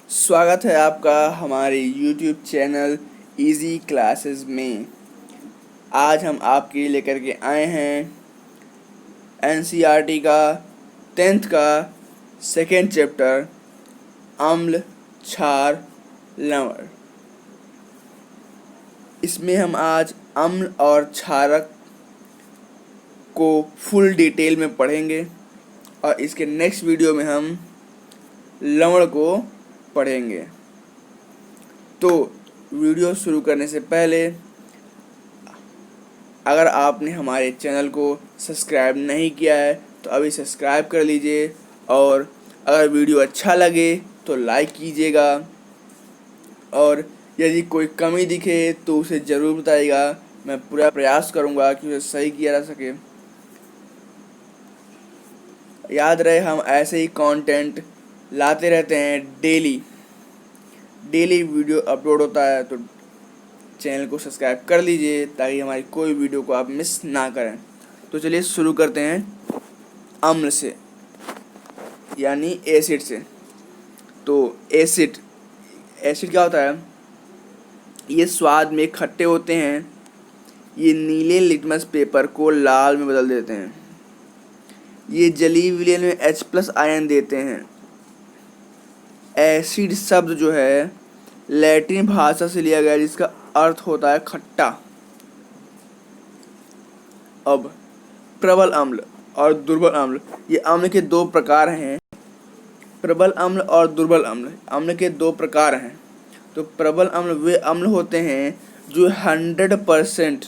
स्वागत है आपका हमारे YouTube चैनल इजी क्लासेस में। आज हम आपके लिए लेकर के आए हैं NCERT का 10th का सेकेंड चैप्टर अम्ल क्षार लवण। इसमें हम आज अम्ल और क्षारक को फुल डिटेल में पढ़ेंगे और इसके नेक्स्ट वीडियो में हम लवण को पढ़ेंगे। तो वीडियो शुरू करने से पहले अगर आपने हमारे चैनल को सब्सक्राइब नहीं किया है तो अभी सब्सक्राइब कर लीजिए और अगर वीडियो अच्छा लगे तो लाइक कीजिएगा और यदि कोई कमी दिखे तो उसे ज़रूर बताइएगा। मैं पूरा प्रयास करूंगा कि उसे सही किया जा सके। याद रहे हम ऐसे ही कंटेंट लाते रहते हैं। डेली वीडियो अपलोड होता है, तो चैनल को सब्सक्राइब कर लीजिए ताकि हमारी कोई वीडियो को आप मिस ना करें। तो चलिए शुरू करते हैं अम्ल से यानी एसिड से। तो एसिड क्या होता है? ये स्वाद में खट्टे होते हैं। ये नीले लिटमस पेपर को लाल में बदल देते हैं। ये जलीय विलयन में H+ आयन देते हैं। एसिड शब्द जो है लैटिन भाषा से लिया गया जिसका अर्थ होता है खट्टा। अब प्रबल अम्ल और दुर्बल अम्ल, ये अम्ल के दो प्रकार हैं। प्रबल अम्ल और दुर्बल अम्ल, अम्ल के दो प्रकार हैं। तो प्रबल अम्ल वे अम्ल होते हैं जो 100%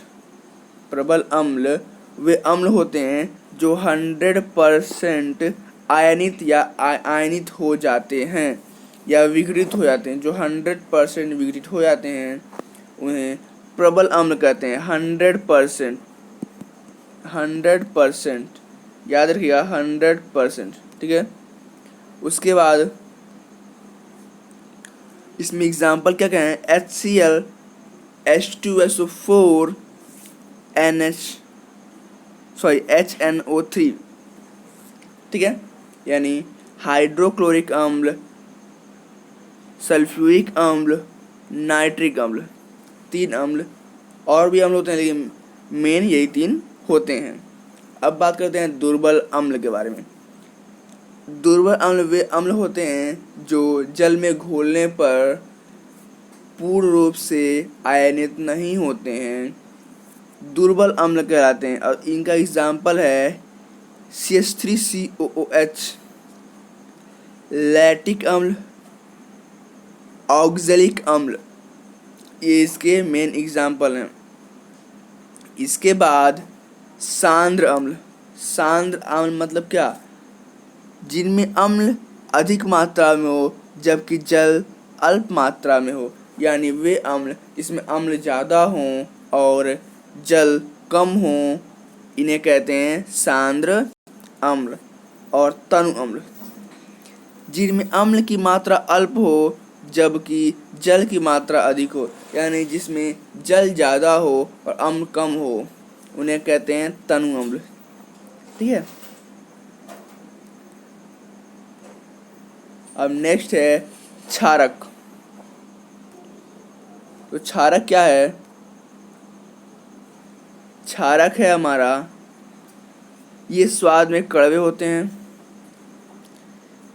प्रबल अम्ल वे अम्ल होते हैं जो 100% आयनित या आयनित हो जाते हैं या विघटित हो जाते हैं। जो 100% विघटित हो जाते हैं उन्हें प्रबल अम्ल कहते हैं। 100% याद रखिएगा, 100%। ठीक है। उसके बाद इसमें एग्जाम्पल क्या कहें? HCl H2SO4 HNO3। ठीक है, यानी हाइड्रोक्लोरिक अम्ल, सल्फ्यूरिक अम्ल, नाइट्रिक अम्ल, 3 अम्ल। और भी अम्ल होते हैं लेकिन मेन यही 3 होते हैं। अब बात करते हैं दुर्बल अम्ल के बारे में। दुर्बल अम्ल वे अम्ल होते हैं जो जल में घोलने पर पूर्ण रूप से आयनित नहीं होते हैं, दुर्बल अम्ल कहलाते हैं। और इनका एग्जाम्पल है CH3COOH, लैक्टिक अम्ल, ऑक्जेलिक अम्ल, ये इसके मेन एग्जाम्पल हैं। इसके बाद सांद्र अम्ल। सांद्र अम्ल मतलब क्या? जिनमें अम्ल अधिक मात्रा में हो जबकि जल अल्प मात्रा में हो, यानी वे अम्ल जिसमें अम्ल ज़्यादा हों और जल कम हो, इन्हें कहते हैं सांद्र अम्ल। और तनु अम्ल, जिनमें अम्ल की मात्रा अल्प हो जबकि जल की मात्रा अधिक हो, यानी जिसमें जल ज़्यादा हो और अम्ल कम हो, उन्हें कहते हैं तनु अम्ल। ठीक है। अब नेक्स्ट है क्षारक। तो क्षारक क्या है? क्षारक है हमारा, ये स्वाद में कड़वे होते हैं।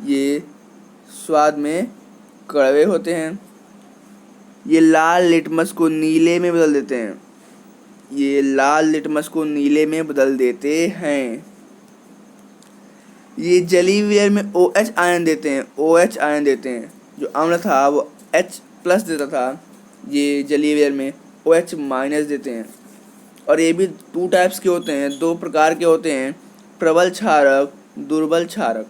ये स्वाद में कड़वे होते हैं। ये लाल लिटमस को नीले में बदल देते हैं। ये लाल लिटमस को नीले में बदल देते हैं। ये जलीय विलयन में OH आयन देते हैं। OH आयन देते हैं। जो अम्ल था वो H+ देता था, ये जलीय विलयन में OH- देते हैं। और ये भी 2 टाइप्स के होते हैं, 2 प्रकार के होते हैं, प्रबल क्षारक, दुर्बल क्षारक।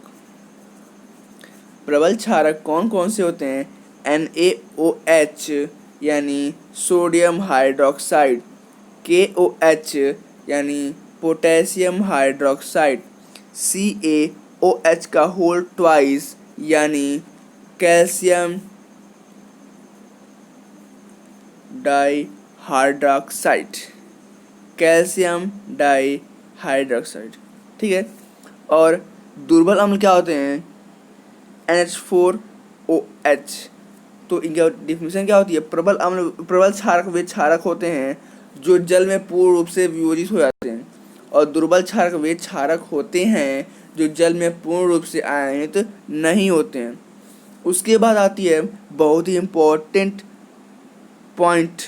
प्रबल क्षारक कौन कौन से होते हैं? NaOH यानी सोडियम हाइड्रोक्साइड, KOH यानी पोटेशियम हाइड्रोक्साइड, CaOH का होल ट्वाइस यानी कैल्शियम डाइहाइड्रोक्साइड, कैल्शियम डाइहाइड्रोक्साइड। ठीक है। और दुर्बल अम्ल क्या होते हैं? NH4 NaOH। तो इनका डिफिनेशन क्या होती है? प्रबल अम्ल प्रबल क्षारक वे क्षारक होते हैं जो जल में पूर्ण रूप से वियोजित हो जाते हैं, और दुर्बल क्षारक वे क्षारक होते हैं जो जल में पूर्ण रूप से आयनित नहीं होते हैं। उसके बाद आती है बहुत ही इम्पोर्टेंट पॉइंट,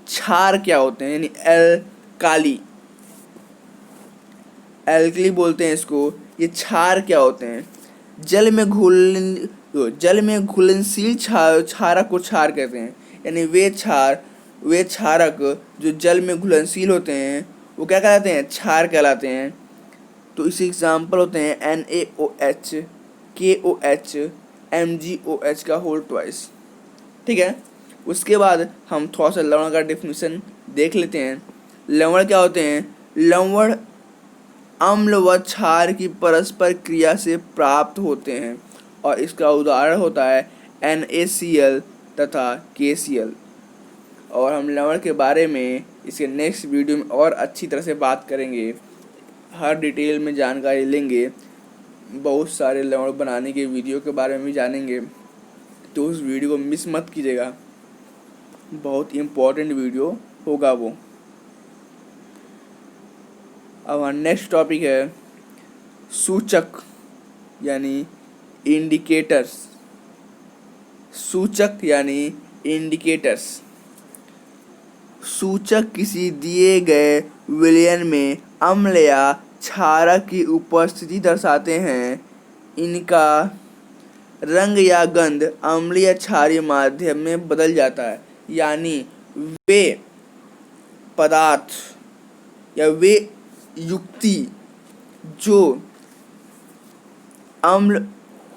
क्षार क्या होते हैं, यानी एल्काली, एल्कली बोलते हैं इसको। ये क्षार क्या होते हैं? जल में घुलनशील क्षारक को क्षार कहते हैं, यानी वे क्षारक जो जल में घुलनशील होते हैं वो क्या कहलाते हैं? क्षार कहलाते हैं। तो इस एग्जाम्पल होते हैं NaOH, KOH, MgOH का होल ट्वाइस। ठीक है। उसके बाद हम थोड़ा सा लवण का डिफिनेशन देख लेते हैं। लवण क्या होते हैं? लवण अम्ल व क्षार की परस्पर क्रिया से प्राप्त होते हैं, और इसका उदाहरण होता है NaCl तथा KCl। और हम लवण के बारे में इसके नेक्स्ट वीडियो में और अच्छी तरह से बात करेंगे, हर डिटेल में जानकारी लेंगे, बहुत सारे लवण बनाने के वीडियो के बारे में भी जानेंगे। तो उस वीडियो को मिस मत कीजिएगा, बहुत इम्पोर्टेंट वीडियो होगा वो। अब हमारा नेक्स्ट टॉपिक है सूचक यानी इंडिकेटर्स। सूचक यानी इंडिकेटर्स। सूचक किसी दिए गए विलयन में अम्ल या क्षारक की उपस्थिति दर्शाते हैं। इनका रंग या गंध अम्लीय या क्षारीय माध्यम में बदल जाता है, यानी वे पदार्थ या वे युक्ति जो अम्ल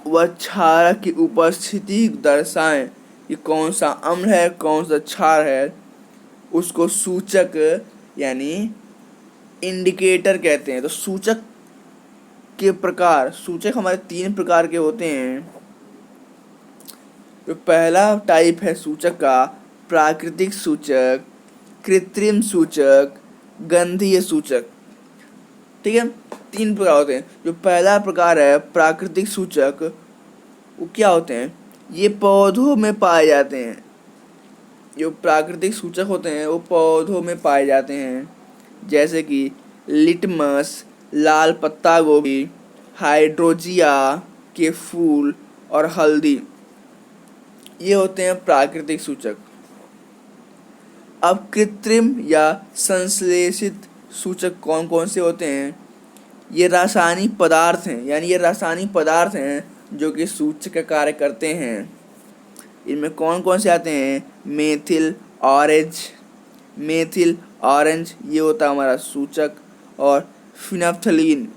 व क्षारक की उपस्थिति दर्शाएं कि कौन सा अम्ल है कौन सा क्षार है, उसको सूचक यानी इंडिकेटर कहते हैं। तो सूचक के प्रकार, सूचक हमारे 3 प्रकार के होते हैं। तो पहला टाइप है सूचक का प्राकृतिक सूचक, कृत्रिम सूचक, गंधीय सूचक। ठीक है, 3 प्रकार होते हैं। जो पहला प्रकार है प्राकृतिक सूचक, वो क्या होते हैं? ये पौधों में पाए जाते हैं। जो प्राकृतिक सूचक होते हैं वो पौधों में पाए जाते हैं, जैसे कि लिटमस, लाल पत्ता गोभी, हाइड्रोजिया के फूल और हल्दी, ये होते हैं प्राकृतिक सूचक। अब कृत्रिम या संश्लेषित सूचक कौन कौन से होते हैं? ये रासायनिक पदार्थ हैं, यानी ये रासायनिक पदार्थ हैं जो कि सूचक का कार्य करते हैं। इनमें कौन कौन से आते हैं? मेथिल ऑरेंज ये होता है हमारा सूचक, और फिनाफ्थलीन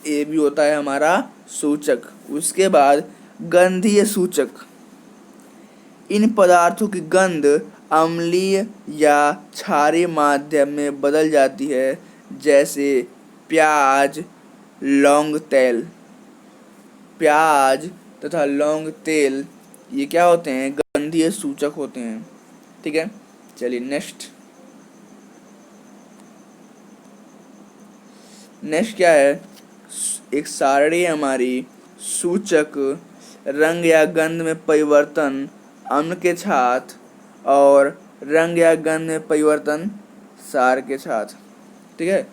ये भी होता है हमारा सूचक। उसके बाद गंधीय सूचक, इन पदार्थों की गंध अम्लीय या क्षारीय माध्यम में बदल जाती है, जैसे प्याज तथा लौंग तेल, ये क्या होते हैं? गंधीय सूचक होते हैं। ठीक है, चलिए नेक्स्ट क्या है? एक सारणी है हमारी, सूचक रंग या गंध में परिवर्तन अम्ल के साथ और रंग या गंध में परिवर्तन क्षार के साथ। ठीक है,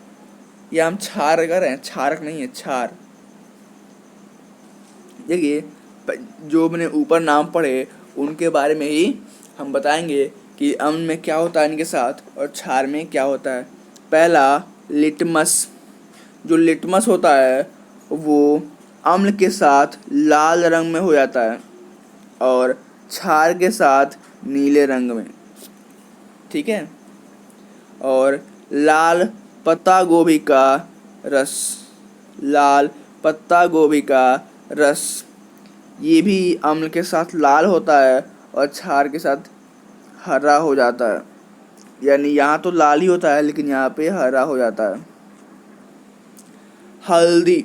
ये हम क्षार कर रहे हैं, क्षारक नहीं है, क्षार। देखिए, जो मैंने ऊपर नाम पढ़े उनके बारे में ही हम बताएंगे कि अम्ल में क्या होता है इनके साथ और क्षार में क्या होता है। पहला लिटमस। जो लिटमस होता है वो अम्ल के साथ लाल रंग में हो जाता है और क्षार के साथ नीले रंग में। ठीक है, और लाल पत्ता गोभी का रस, ये भी अम्ल के साथ लाल होता है और क्षार के साथ हरा हो जाता है, यानी यहाँ तो लाल ही होता है लेकिन यहाँ पे हरा हो जाता है। हल्दी,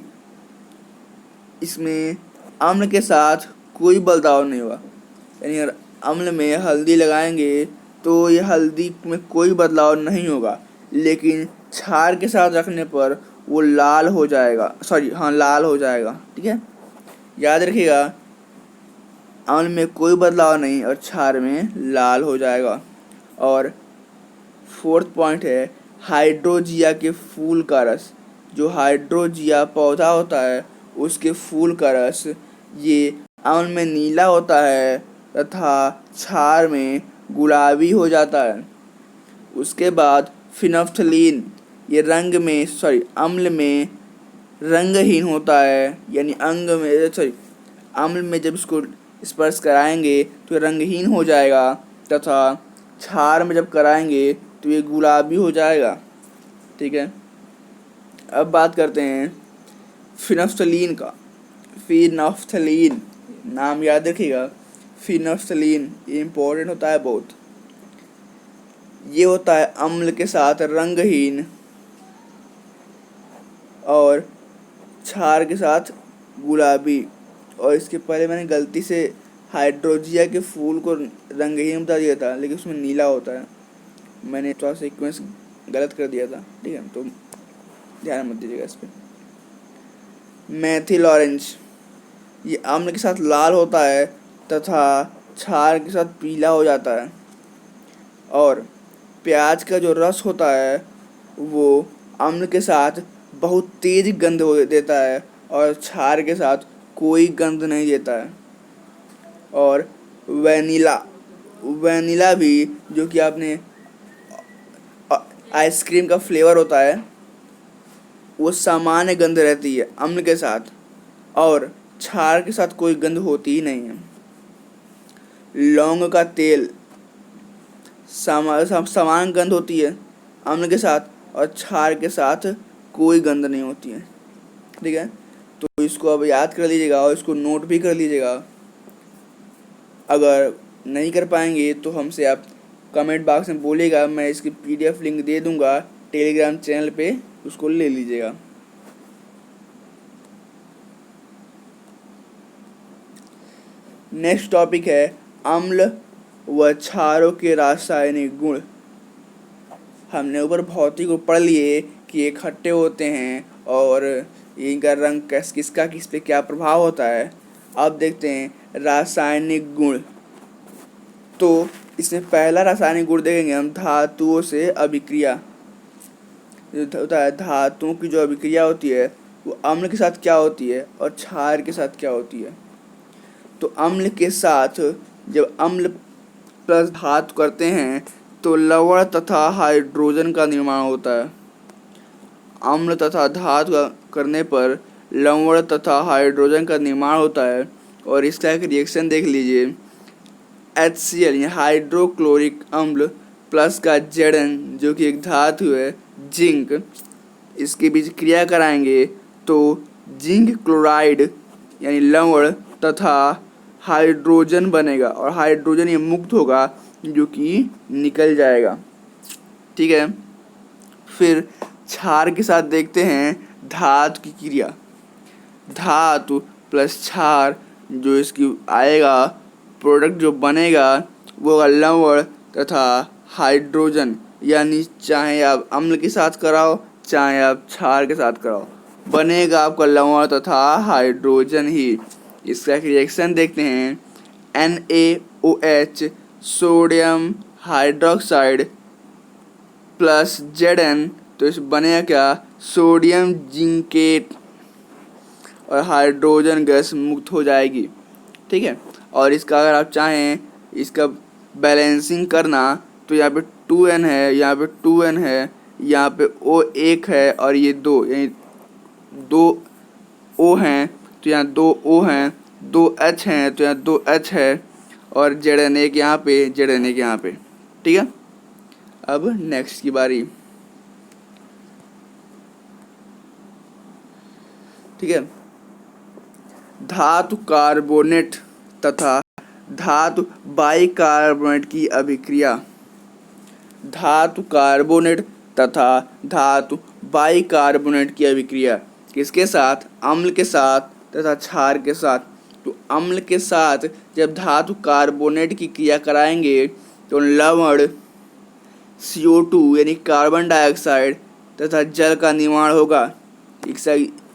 इसमें अम्ल के साथ कोई बदलाव नहीं हुआ, यानी अगर अम्ल में हल्दी लगाएंगे तो ये हल्दी में कोई बदलाव नहीं होगा, लेकिन क्षार के साथ रखने पर वो लाल हो जाएगा। ठीक है, याद रखिएगा अम्ल में कोई बदलाव नहीं और क्षार में लाल हो जाएगा। और फोर्थ पॉइंट है हाइड्रोजिया के फूल का रस। जो हाइड्रोजिया पौधा होता है उसके फूल का रस ये अम्ल में नीला होता है तथा क्षार में गुलाबी हो जाता है। उसके बाद फिनोफ्थलीन ये अम्ल में रंगहीन होता है, यानी अम्ल में जब इसको स्पर्श कराएंगे तो ये रंगहीन हो जाएगा तथा क्षार में जब कराएंगे तो ये गुलाबी हो जाएगा। ठीक है, अब बात करते हैं फिनोफ्थलीन का। फिनोफ्थलीन नाम याद रखिएगा, फिनोफ्थलीन ये इम्पोर्टेंट होता है बहुत। ये होता है अम्ल के साथ रंगहीन और क्षार के साथ गुलाबी। और इसके पहले मैंने गलती से हाइड्रोजिया के फूल को रंगहीन बता दिया था, लेकिन उसमें नीला होता है, मैंने थोड़ा सीक्वेंस गलत कर दिया था। ठीक है, तो ध्यान मत दीजिएगा इस पर। मैथिल ऑरेंज ये अम्ल के साथ लाल होता है तथा क्षार के साथ पीला हो जाता है। और प्याज का जो रस होता है वो अम्ल के साथ बहुत तेज गंध हो देता है और क्षार के साथ कोई गंध नहीं देता है। और वैनिला भी, जो कि आपने आइसक्रीम का फ्लेवर होता है, वो सामान्य गंध रहती है अम्ल के साथ और क्षार के साथ कोई गंध होती ही नहीं है। लौंग का तेल समान गंध होती है अम्ल के साथ और क्षार के साथ कोई गंध नहीं होती है। ठीक है, तो इसको अब याद कर लीजिएगा और इसको नोट भी कर लीजिएगा। अगर नहीं कर पाएंगे तो हमसे आप कमेंट बॉक्स में बोलिएगा, मैं इसकी PDF लिंक दे दूंगा टेलीग्राम चैनल पे, उसको ले लीजिएगा। नेक्स्ट टॉपिक है अम्ल व क्षारों के रासायनिक गुण। हमने ऊपर भौतिक को पढ़ लिए कि ये खट्टे होते हैं और इनका रंग किसका किस पे क्या प्रभाव होता है। अब देखते हैं रासायनिक गुण। तो इसमें पहला रासायनिक गुण देखेंगे हम धातुओं से अभिक्रिया। जो होता है धातुओं की जो अभिक्रिया होती है वो अम्ल के साथ क्या होती है और क्षार के साथ क्या होती है। तो अम्ल के साथ जब अम्ल प्लस धातु करते हैं तो लवण तथा हाइड्रोजन का निर्माण होता है। अम्ल तथा धातु करने पर लवण तथा हाइड्रोजन का निर्माण होता है। और इसका एक रिएक्शन देख लीजिए, HCl यानी हाइड्रोक्लोरिक अम्ल प्लस का Zn जो कि एक धातु है जिंक, इसके बीच क्रिया कराएंगे तो जिंक क्लोराइड यानी लवण तथा हाइड्रोजन बनेगा और हाइड्रोजन ये मुक्त होगा जो कि निकल जाएगा। ठीक है, फिर क्षार के साथ देखते हैं धातु की क्रिया। धातु प्लस क्षार जो इसकी आएगा प्रोडक्ट जो बनेगा वो होगा लवण तथा हाइड्रोजन, यानी चाहे आप अम्ल के साथ कराओ चाहे आप क्षार के साथ कराओ, बनेगा आपका लवण तथा हाइड्रोजन ही। इसका एक रिएक्शन देखते हैं NaOH sodium hydroxide plus Zn, तो इस बनेगा क्या सोडियम जिंकेट और हाइड्रोजन गैस मुक्त हो जाएगी। ठीक है, और इसका अगर आप चाहें इसका बैलेंसिंग करना तो यहाँ पे 2N है, यहाँ पे 2N है, यहाँ पे O 1 है और ये 2, यानी 2 O हैं तो यहाँ 2 O हैं, 2 H हैं तो यहाँ 2 H है और Zn एक यहाँ पे, Zn एक यहाँ पे। ठीक है, अब नेक्स्ट की बारी। ठीक है, धातु कार्बोनेट तथा धातु बाइकार्बोनेट की अभिक्रिया। धातु कार्बोनेट तथा धातु बाइकार्बोनेट की अभिक्रिया किसके साथ? अम्ल के साथ तथा क्षार के साथ। तो अम्ल के साथ जब धातु कार्बोनेट की क्रिया कराएंगे तो लवण CO2 यानी कार्बन डाइऑक्साइड तथा जल का निर्माण होगा।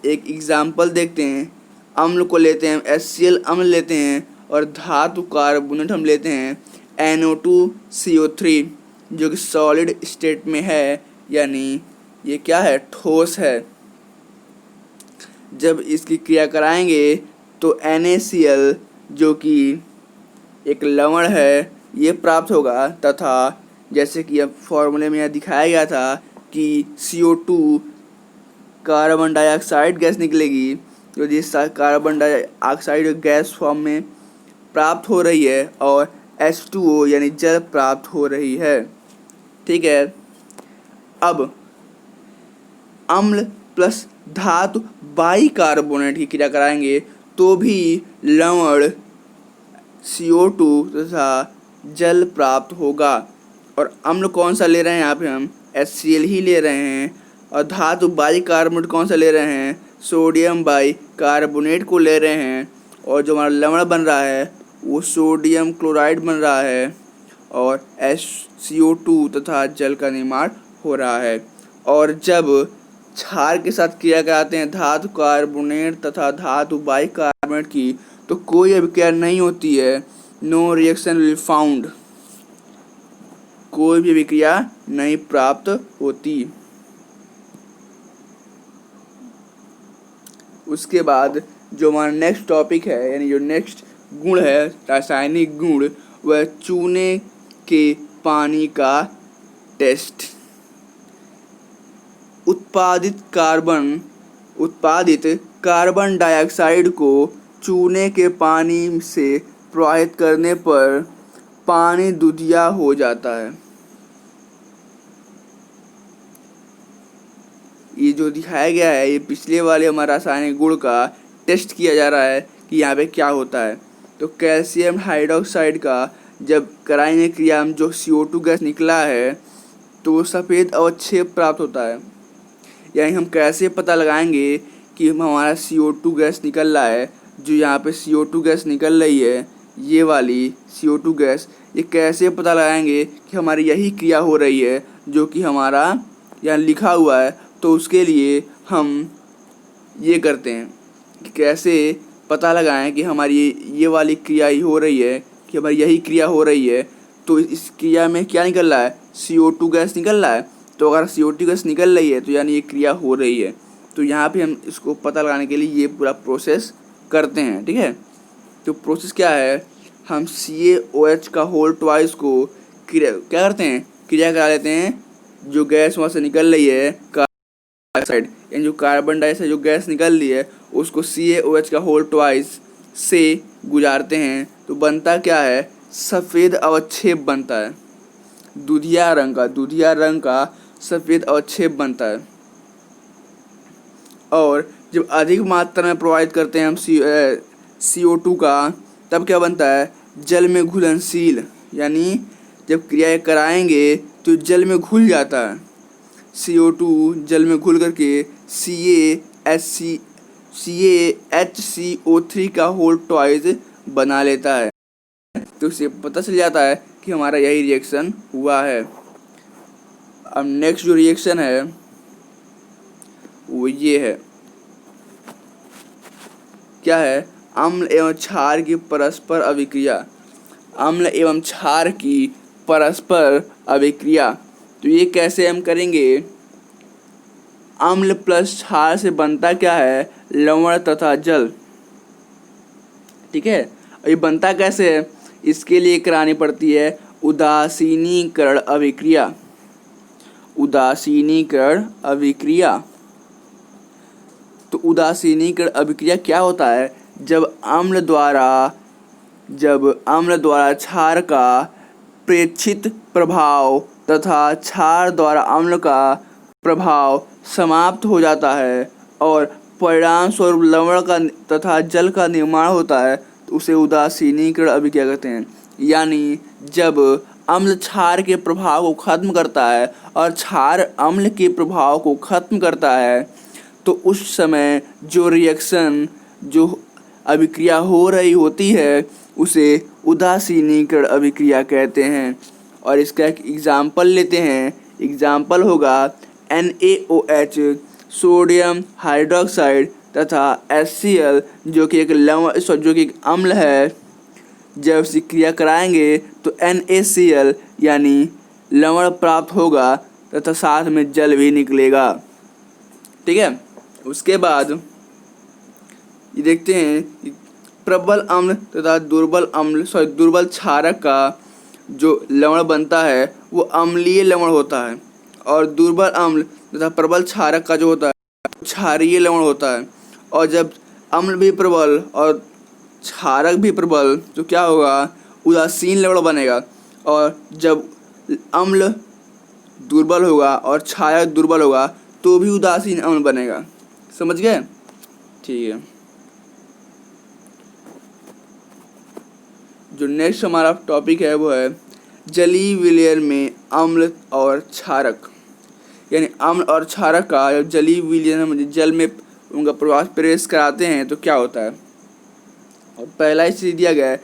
एक एग्जाम्पल देखते हैं। अम्ल को लेते हैं, HCl अम्ल लेते हैं और धातु कार्बोनेट हम लेते हैं NO2CO3 जो कि सॉलिड स्टेट में है, यानी ये क्या है, ठोस है। जब इसकी क्रिया कराएंगे तो NaCl जो कि एक लवण है ये प्राप्त होगा, तथा जैसे कि अब फॉर्मूले में यह दिखाया गया था कि CO2 कार्बन डाइऑक्साइड गैस निकलेगी, जो जिस कार्बन डाइऑक्साइड गैस फॉर्म में प्राप्त हो रही है और H2O यानी जल प्राप्त हो रही है। ठीक है, अब अम्ल प्लस धातु बाइकार्बोनेट की क्रिया कराएंगे तो भी लवण CO2 तथा जल प्राप्त होगा। और अम्ल कौन सा ले रहे हैं, यहाँ पे हम HCl ही ले रहे हैं। और धातु बाइकार्बोनेट कौन सा ले रहे हैं, सोडियम बाइकार्बोनेट को ले रहे हैं। और जो हमारा लवण बन रहा है वो सोडियम क्लोराइड बन रहा है और CO2 तथा जल का निर्माण हो रहा है। और जब क्षार के साथ क्रिया कराते हैं धातु कार्बोनेट तथा धातु बाइकार्बोनेट की, तो कोई अभिक्रिया नहीं होती है, नो रिएक्शन विल फाउंड, कोई भी अभिक्रिया नहीं प्राप्त होती। उसके बाद जो हमारा नेक्स्ट टॉपिक है, यानी जो नेक्स्ट गुण है, रासायनिक गुण, वह चूने के पानी का टेस्ट। उत्पादित कार्बन डाइऑक्साइड को चूने के पानी से प्रवाहित करने पर पानी दूधिया हो जाता है। ये जो दिखाया गया है ये पिछले वाले हमारा रासायनिक गुण का टेस्ट किया जा रहा है कि यहाँ पे क्या होता है। तो कैल्शियम हाइड्रोक्साइड का जब कराएंगे क्रिया में जो CO2 गैस निकला है तो सफ़ेद अवक्षेप प्राप्त होता है। यानी हम कैसे पता लगाएंगे कि हमारा CO2 गैस निकल रहा है, जो यहाँ पे CO2 गैस निकल रही है, ये वाली CO2 गैस, ये कैसे पता लगाएंगे कि हमारी यही क्रिया हो रही है जो कि हमारा यहाँ लिखा हुआ है। तो उसके लिए हम ये करते हैं कि कैसे पता लगाएं कि हमारी ये वाली क्रिया ही हो रही है, कि हमारी यही क्रिया हो रही है। तो इस क्रिया में क्या निकल रहा है, CO2 गैस निकल रहा है। तो अगर CO2 गैस निकल रही है तो यानी ये क्रिया हो रही है। तो यहाँ पे हम इसको पता लगाने के लिए ये पूरा प्रोसेस करते हैं। ठीक है, तो प्रोसेस क्या है, हम CaOH का होल ट्वाइस को क्या करते हैं, क्रिया करा लेते हैं। जो गैस वहाँ से निकल रही है कार्बन डाइऑक्साइड, यानी जो कार्बन डाइऑक्साइड जो गैस निकल रही है उसको CaOH का होल ट्वाइस से गुजारते हैं। तो बनता क्या है, सफ़ेद अवक्षेप बनता है, दूधिया रंग का सफ़ेद अवक्षेप बनता है। और जब अधिक मात्रा में प्रवाहित करते हैं हम CO2 का, तब क्या बनता है, जल में घुलनशील, यानी जब क्रिया कराएंगे तो जल में घुल जाता है। CO2 जल में घुल करके CaHCO3 का होल ट्वाइस बना लेता है। तो इससे पता चल जाता है कि हमारा यही रिएक्शन हुआ है। अब नेक्स्ट जो रिएक्शन है वो ये है, क्या है, अम्ल एवं क्षार की परस्पर अभिक्रिया। अम्ल एवं क्षार की परस्पर अभिक्रिया, तो ये कैसे हम करेंगे, अम्ल प्लस क्षार से बनता क्या है, लवण तथा जल। ठीक है, और ये बनता कैसे है, इसके लिए करानी पड़ती है उदासीनीकरण अभिक्रिया। उदासीनीकरण अभिक्रिया, तो उदासीनीकरण अभिक्रिया क्या होता है, जब अम्ल द्वारा क्षार का प्रेक्षित प्रभाव तथा क्षार द्वारा अम्ल का प्रभाव समाप्त हो जाता है और परिणाम स्वरूप लवण का तथा जल का निर्माण होता है, तो उसे उदासीनीकरण अभिक्रिया कहते हैं। यानी जब अम्ल क्षार के प्रभाव को खत्म करता है और क्षार अम्ल के प्रभाव को खत्म करता है, तो उस समय जो रिएक्शन, जो अभिक्रिया हो रही होती है उसे उदासीनीकरण अभिक्रिया कहते हैं। और इसका एक एग्जाम्पल लेते हैं, एग्जाम्पल होगा NaOH सोडियम हाइड्रोक्साइड तथा HCl जो कि एक अम्ल है, जब इसकी क्रिया कराएंगे तो NaCl यानी लवण प्राप्त होगा तथा साथ में जल भी निकलेगा। ठीक है, उसके बाद ये देखते हैं कि प्रबल अम्ल तथा दुर्बल क्षारक का जो लवण बनता है वो अम्लीय लवण होता है, और दुर्बल अम्ल तथा प्रबल क्षारक का जो होता है क्षारीय लवण होता है। और जब अम्ल भी प्रबल और क्षारक भी प्रबल तो क्या होगा, उदासीन लवण बनेगा। और जब अम्ल दुर्बल होगा और क्षारक दुर्बल होगा तो भी उदासीन अम्ल बनेगा। समझ गए? ठीक है, जो नेक्स्ट हमारा टॉपिक है वो है जलीय विलयन में अम्ल और क्षारक। यानी अम्ल और क्षारक का जब जलीय विलयन में जल में उनका प्रवास प्रवेश कराते हैं तो क्या होता है। और पहला स्थिति दिया गया है,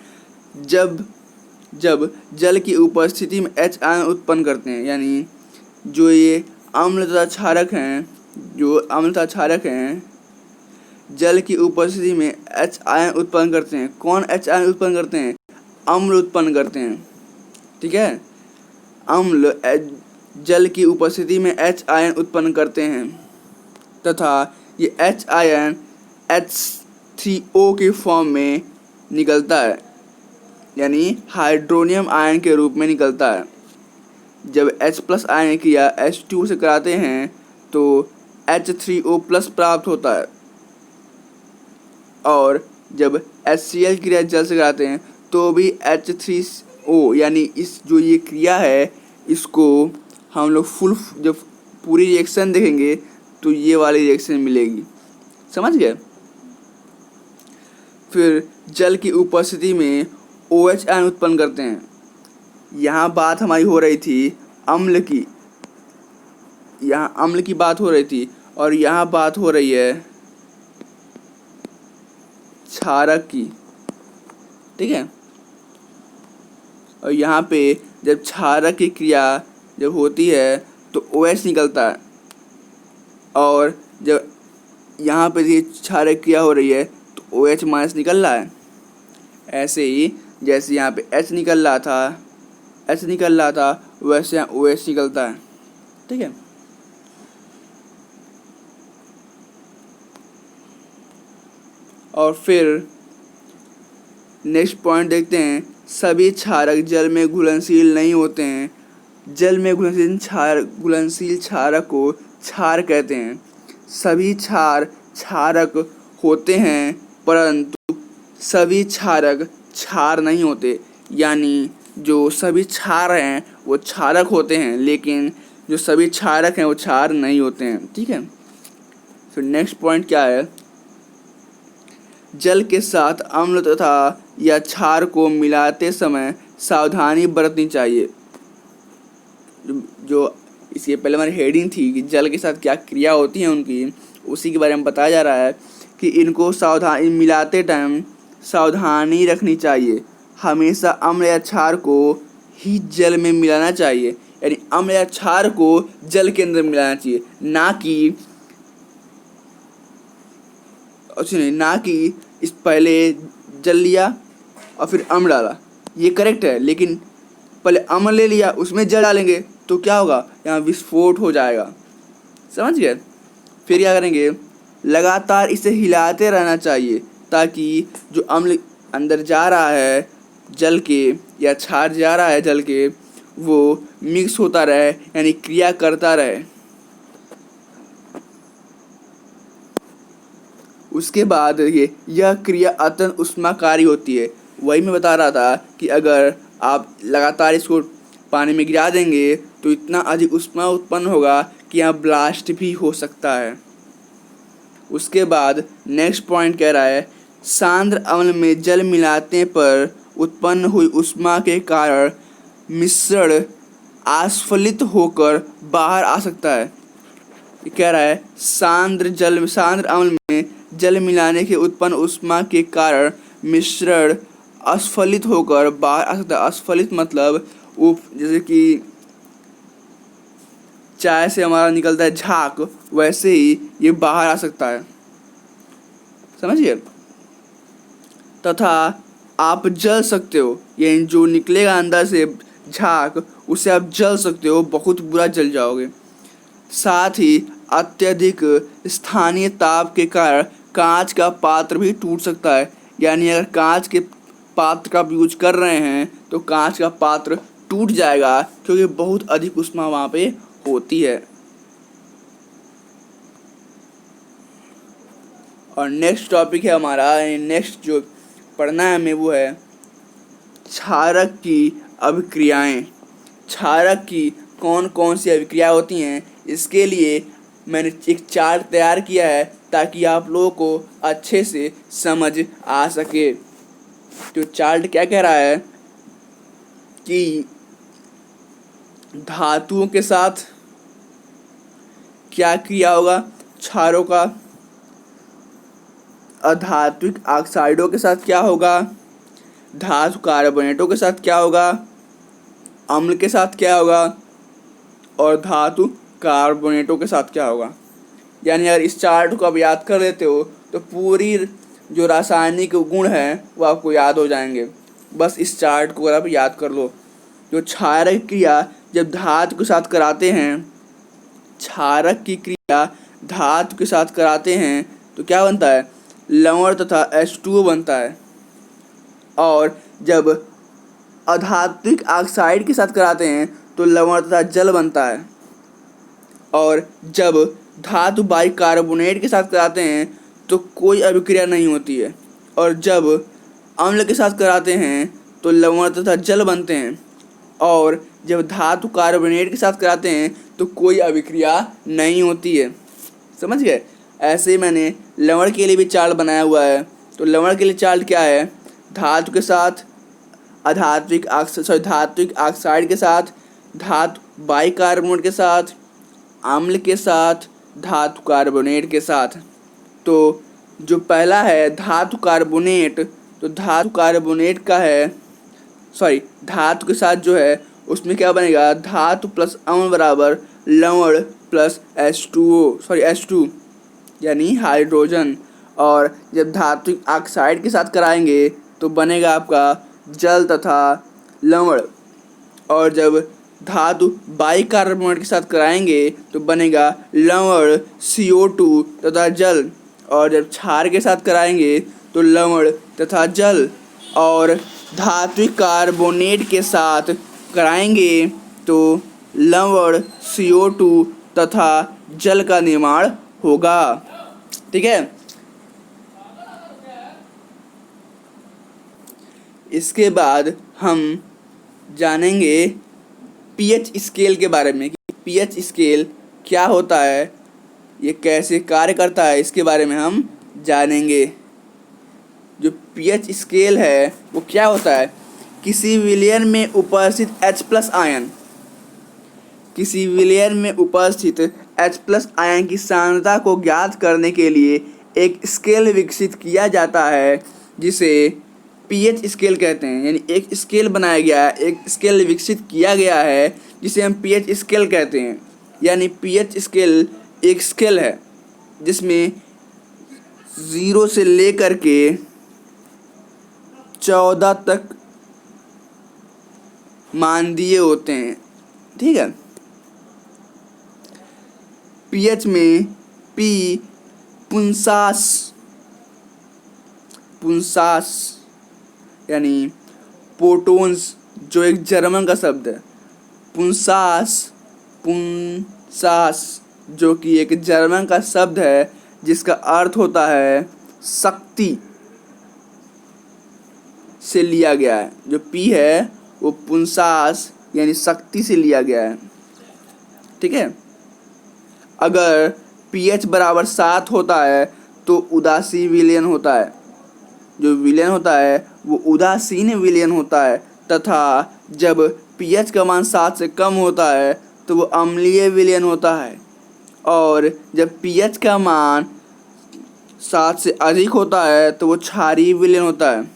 जब जल की उपस्थिति में H आयन उत्पन्न करते हैं। यानी जो ये अम्ल तथा क्षारक हैं जल की उपस्थिति में H आयन उत्पन्न करते हैं। कौन H आयन उत्पन्न करते हैं? अम्ल उत्पन्न करते हैं। ठीक है, अम्ल जल की उपस्थिति में H आयन उत्पन्न करते हैं तथा ये H आयन H3O के फॉर्म में निकलता है, यानी हाइड्रोनियम आयन के रूप में निकलता है। जब H+ आयन क्रिया H2 से कराते हैं तो H3O+ प्राप्त होता है, और जब HCl क्रिया जल से कराते हैं तो भी H3O, यानी इस जो ये क्रिया है इसको हम लोग जब पूरी रिएक्शन देखेंगे तो ये वाली रिएक्शन मिलेगी। समझ गए? फिर जल की उपस्थिति में OH आयन उत्पन्न करते हैं। यहाँ बात हमारी हो रही थी अम्ल की, यहाँ अम्ल की बात हो रही थी, और यहाँ बात हो रही है क्षारक की। ठीक है, और यहाँ पे जब क्षारक की क्रिया जब होती है तो OH निकलता है, और जब यहाँ पे ये क्षारक क्रिया हो रही है तो OH- निकल रहा है। ऐसे ही जैसे यहाँ पे H निकल रहा था वैसे यहाँ OH निकलता है। ठीक है, और फिर नेक्स्ट पॉइंट देखते हैं, सभी क्षारक जल में घुलनशील नहीं होते हैं। जल में घुलनशील क्षारक को क्षार कहते हैं। सभी क्षारक होते हैं परंतु सभी क्षारक क्षार नहीं होते। यानी जो सभी क्षार हैं वो क्षारक होते हैं, लेकिन जो सभी क्षारक हैं वो क्षार नहीं होते हैं। ठीक है, फिर नेक्स्ट पॉइंट क्या है, जल के साथ अम्ल तथा या क्षार को मिलाते समय सावधानी बरतनी चाहिए। जो इसके पहले हमारी हेडिंग थी कि जल के साथ क्या क्रिया होती है उनकी, उसी के बारे में बताया जा रहा है कि इनको मिलाते टाइम सावधानी रखनी चाहिए। हमेशा अम्ल या क्षार को ही जल में मिलाना चाहिए। यानी अम्ल या क्षार को जल के अंदर मिलाना चाहिए, ना कि इस पहले जल लिया और फिर अम्ल डाला। ये करेक्ट है, लेकिन पहले अम्ल ले लिया उसमें जल डालेंगे तो क्या होगा, यहाँ विस्फोट हो जाएगा। समझ गए? फिर क्या करेंगे, लगातार इसे हिलाते रहना चाहिए ताकि जो अम्ल अंदर जा रहा है जल के या क्षार जा रहा है जल के वो मिक्स होता रहे, यानी क्रिया करता रहे। उसके बाद यह क्रिया अत्यंत ऊष्माकारी होती है। वही मैं बता रहा था कि अगर आप लगातार इसको पानी में गिरा देंगे तो इतना अधिक ऊष्मा उत्पन्न होगा कि यहाँ ब्लास्ट भी हो सकता है। उसके बाद नेक्स्ट पॉइंट कह रहा है, सांद्र अम्ल में जल मिलाने पर उत्पन्न हुई ऊष्मा के कारण मिश्रण आस्फलित होकर बाहर आ सकता है। ये कह रहा है सांद्र अम्ल में जल मिलाने के उत्पन्न ऊष्मा के कारण मिश्रण अस्फलित होकर बाहर आ सकता है। अस्फलित मतलब जैसे कि चाय से हमारा निकलता है झाग, वैसे ही ये बाहर आ सकता है। समझिए? तथा आप जल सकते हो, यानी जो निकलेगा अंदर से झाग उसे आप जल सकते हो, बहुत बुरा जल जाओगे। साथ ही अत्यधिक स्थानीय ताप के कारण कांच का पात्र भी टूट सकता है, यानी अगर कांच के पात्र का आप यूज कर रहे हैं तो कांच का पात्र टूट जाएगा, क्योंकि बहुत अधिक ऊष्मा वहाँ पे होती है। और नेक्स्ट टॉपिक है हमारा, नेक्स्ट जो पढ़ना है हमें वो है क्षारक की अभिक्रियाएं। क्षारक की कौन कौन सी अभिक्रिया होती हैं, इसके लिए मैंने एक चार्ट तैयार किया है ताकि आप लोगों को अच्छे से समझ आ सके। तो चार्ट क्या कह रहा है कि धातुओं के साथ क्या क्रिया होगा, क्षारों का, अधात्विक ऑक्साइडों के साथ क्या होगा, धातु कार्बोनेटों के साथ क्या होगा, अम्ल के साथ क्या होगा, और धातु कार्बोनेटों के साथ क्या होगा। यानी अगर इस चार्ट को आप याद कर लेते हो तो पूरी जो रासायनिक गुण हैं वो आपको याद हो जाएंगे। बस इस चार्ट को अगर आप याद कर लो। जो क्षारक क्रिया जब धातु के साथ कराते हैं, क्षारक की क्रिया धातु के साथ कराते हैं तो क्या बनता है, लवण तथा H2O बनता है। और जब अधात्विक ऑक्साइड के साथ कराते हैं तो लवण तथा जल बनता है। और जब धातु बाइकार्बोनेट के साथ कराते हैं तो कोई अभिक्रिया नहीं होती है। और जब अम्ल के साथ कराते हैं तो लवण तथा जल बनते हैं। और जब धातु कार्बोनेट के साथ कराते हैं तो कोई अभिक्रिया नहीं होती है। समझ गए। ऐसे ही मैंने लवण के लिए भी चार्ट बनाया हुआ है। तो लवण के लिए चार्ट क्या है, धातु के साथ धात्विक ऑक्साइड के साथ, धातु बाइकार्बोनेट के साथ, अम्ल के साथ, धातु कार्बोनेट के साथ। तो जो पहला है धातु कार्बोनेट, तो धातु कार्बोनेट का है धातु के साथ जो है उसमें क्या बनेगा, धातु प्लस अम्ल बराबर लवण प्लस H2 यानी हाइड्रोजन। और जब धातु ऑक्साइड के साथ कराएंगे तो बनेगा आपका जल तथा लवण। और जब धातु बाइकार्बोनेट के साथ कराएंगे तो बनेगा लवण CO2 तथा जल। और जब क्षार के साथ कराएंगे तो लवण तथा जल। और धात्विक कार्बोनेट के साथ कराएंगे तो लवण CO2 तथा जल का निर्माण होगा। ठीक है। इसके बाद हम जानेंगे पीएच स्केल के बारे में कि पीएच स्केल क्या होता है, ये कैसे कार्य करता है, इसके बारे में हम जानेंगे। जो पीएच स्केल है वो क्या होता है, किसी विलयन में उपस्थित H+ आयन, किसी विलयन में उपस्थित H+ आयन की सांद्रता को ज्ञात करने के लिए एक स्केल विकसित किया जाता है जिसे पीएच स्केल कहते हैं। यानी एक स्केल बनाया गया है, एक स्केल विकसित किया गया है जिसे हम पीएच स्केल कहते हैं। यानी पीएच स्केल एक स्केल है जिसमें 0 से लेकर के 14 तक मान दिए होते हैं। ठीक है। पीएच में पी पुंसास यानी प्रोटॉन्स, जो एक जर्मन का शब्द है। पुंसास जो कि एक जर्मन का शब्द है जिसका अर्थ होता है शक्ति से लिया गया है। जो पी है वो पुंसास यानी शक्ति से लिया गया है। ठीक है। अगर pH बराबर 7 होता है तो उदासीन विलयन होता है। जो विलयन होता है वो उदासीन विलयन होता है। तथा जब pH का मान 7 से कम होता है तो वो अम्लीय विलयन होता है। और जब pH का मान 7 से अधिक होता है तो वो क्षारीय विलयन होता है।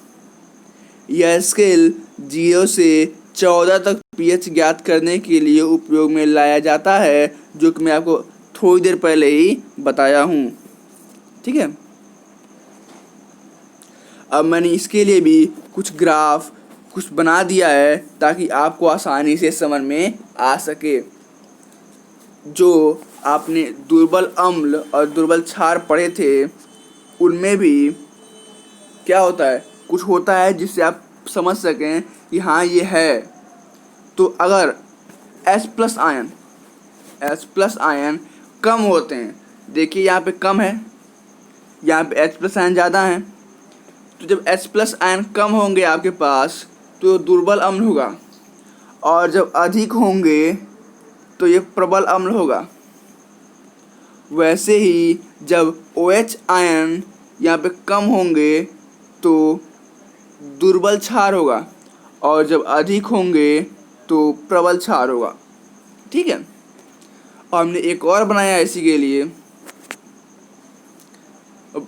यह स्केल 0 से 14 तक pH ज्ञात करने के लिए उपयोग में लाया जाता है, जो कि मैं आपको थोड़ी देर पहले ही बताया हूँ। ठीक है। अब मैंने इसके लिए भी कुछ ग्राफ कुछ बना दिया है ताकि आपको आसानी से समझ में आ सके। जो आपने दुर्बल अम्ल और दुर्बल क्षार पढ़े थे उनमें भी क्या होता है, कुछ होता है जिससे आप समझ सकें कि हाँ ये है। तो अगर H प्लस आयन कम होते हैं, देखिए यहाँ पे कम है, यहाँ पे H प्लस आयन ज़्यादा है, तो जब H प्लस आयन कम होंगे आपके पास तो दुर्बल अम्ल होगा, और जब अधिक होंगे तो ये प्रबल अम्ल होगा। वैसे ही जब OH आयन यहाँ पे कम होंगे तो दुर्बल क्षार होगा, और जब अधिक होंगे तो प्रबल क्षार होगा। ठीक है, और हमने एक और बनाया इसी के लिए। अब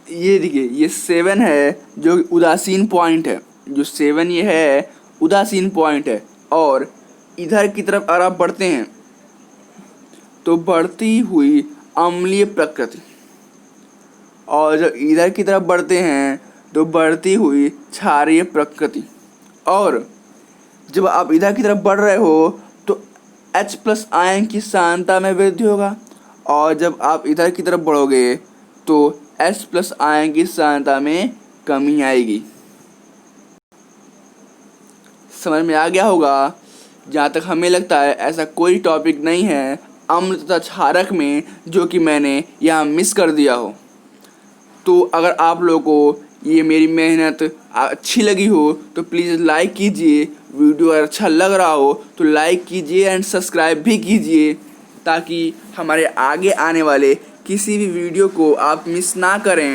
ये देखिए, ये 7 है जो उदासीन पॉइंट है, जो 7 ये है उदासीन पॉइंट है। और इधर की तरफ अगर आप बढ़ते हैं तो बढ़ती हुई अम्लीय प्रकृति, और जब इधर की तरफ बढ़ते हैं तो बढ़ती हुई क्षारीय प्रकृति। और जब आप इधर की तरफ बढ़ रहे हो तो H प्लस आयन की सांद्रता में वृद्धि होगा, और जब आप इधर की तरफ बढ़ोगे तो H प्लस आयन की सांद्रता में कमी आएगी। समझ में आ गया होगा। जहाँ तक हमें लगता है ऐसा कोई टॉपिक नहीं है अम्ल तथा क्षारक में जो कि मैंने यहाँ मिस कर दिया हो। तो अगर आप लोगों को ये मेरी मेहनत अच्छी लगी हो तो प्लीज़ लाइक कीजिए, वीडियो अगर अच्छा लग रहा हो तो लाइक कीजिए एंड सब्सक्राइब भी कीजिए, ताकि हमारे आगे आने वाले किसी भी वीडियो को आप मिस ना करें।